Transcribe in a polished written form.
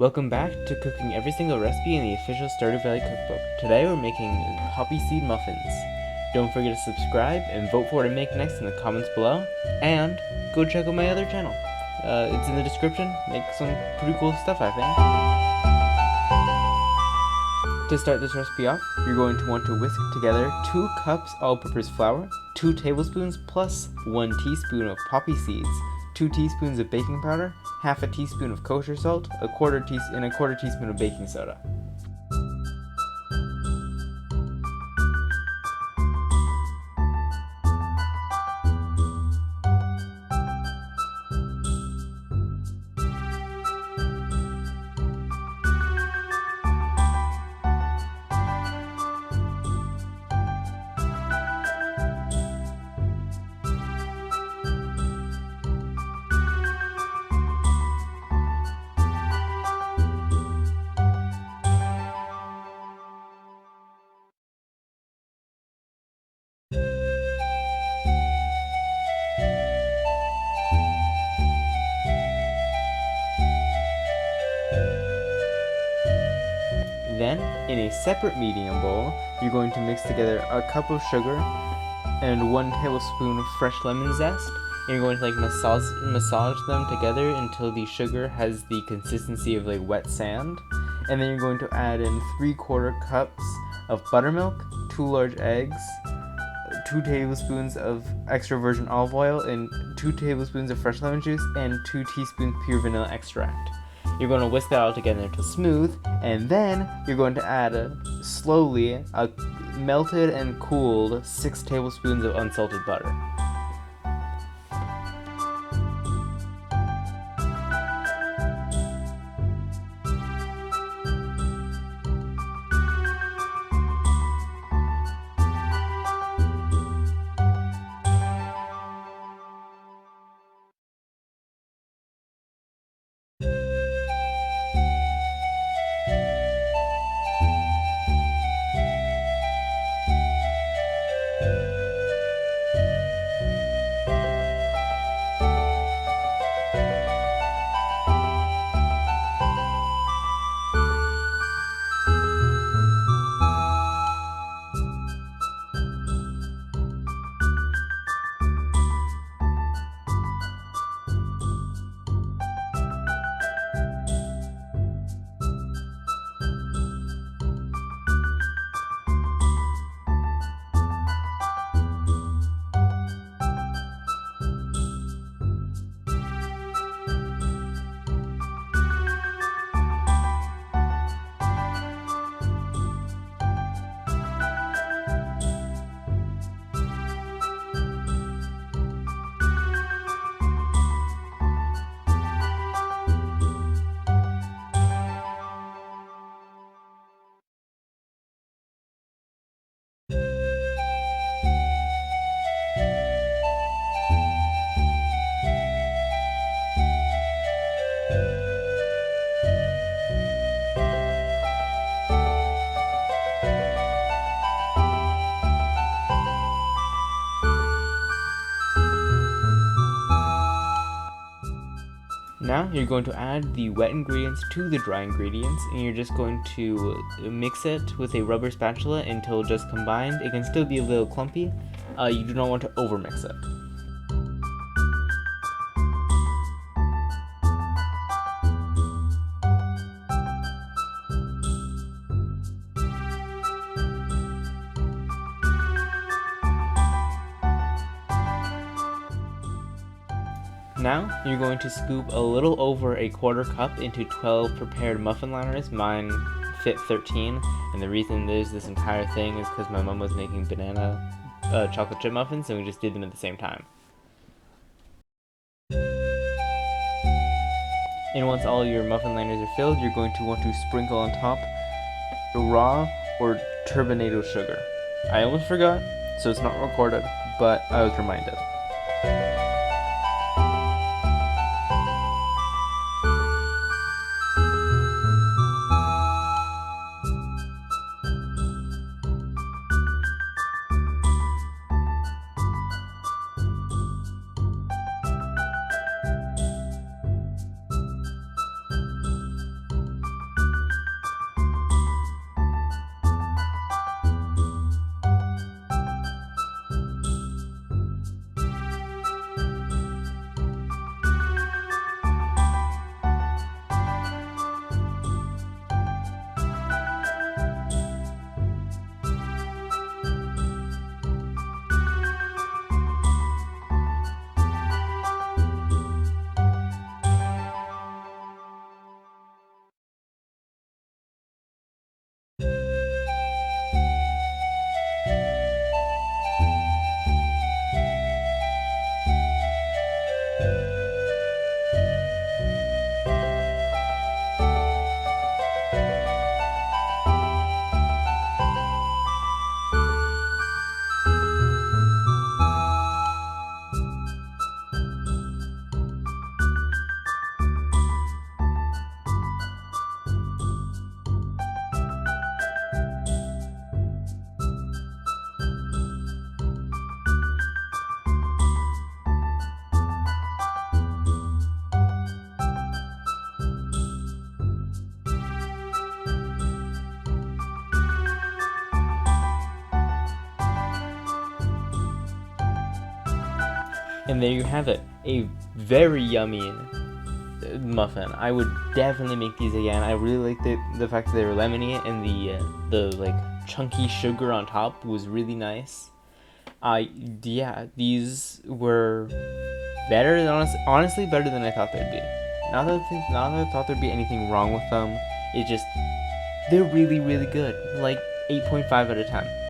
Welcome back to cooking every single recipe in the official Stardew Valley Cookbook. Today we're making Poppyseed Muffins. Don't forget to subscribe and vote for what I make next in the comments below. And go check out my other channel. It's in the description. Make some pretty cool stuff, I think. To start this recipe off, you're going to want to whisk together 2 cups all-purpose flour, 2 tablespoons plus 1 teaspoon of poppy seeds, 2 teaspoons of baking powder, half a teaspoon of kosher salt, a quarter teaspoon of baking soda. Then, in a separate medium bowl, you're going to mix together a cup of sugar and 1 tablespoon of fresh lemon zest. And you're going to massage them together until the sugar has the consistency of wet sand. And then you're going to add in 3/4 cups of buttermilk, 2 large eggs, 2 tablespoons of extra virgin olive oil, and 2 tablespoons of fresh lemon juice, and 2 teaspoons pure vanilla extract. You're going to whisk that all together until smooth, and then you're going to add slowly a melted and cooled 6 tablespoons of unsalted butter. Now you're going to add the wet ingredients to the dry ingredients, and you're just going to mix it with a rubber spatula until just combined. It can still be a little clumpy. You do not want to overmix it. Now, you're going to scoop a little over a 1/4 cup into 12 prepared muffin liners. Mine fit 13, and the reason there's this entire thing is because my mom was making banana chocolate chip muffins, and we just did them at the same time. And once all your muffin liners are filled, you're going to want to sprinkle on top raw or turbinado sugar. I almost forgot, so it's not recorded, but I was reminded. And there you have it, a very yummy muffin. I would definitely make these again. I really liked the fact that they were lemony, and the like chunky sugar on top was really nice. Yeah, these were better than honestly better than I thought they'd be. Not that I thought there'd be anything wrong with them. It just they're really really good. Like 8.5 out of 10.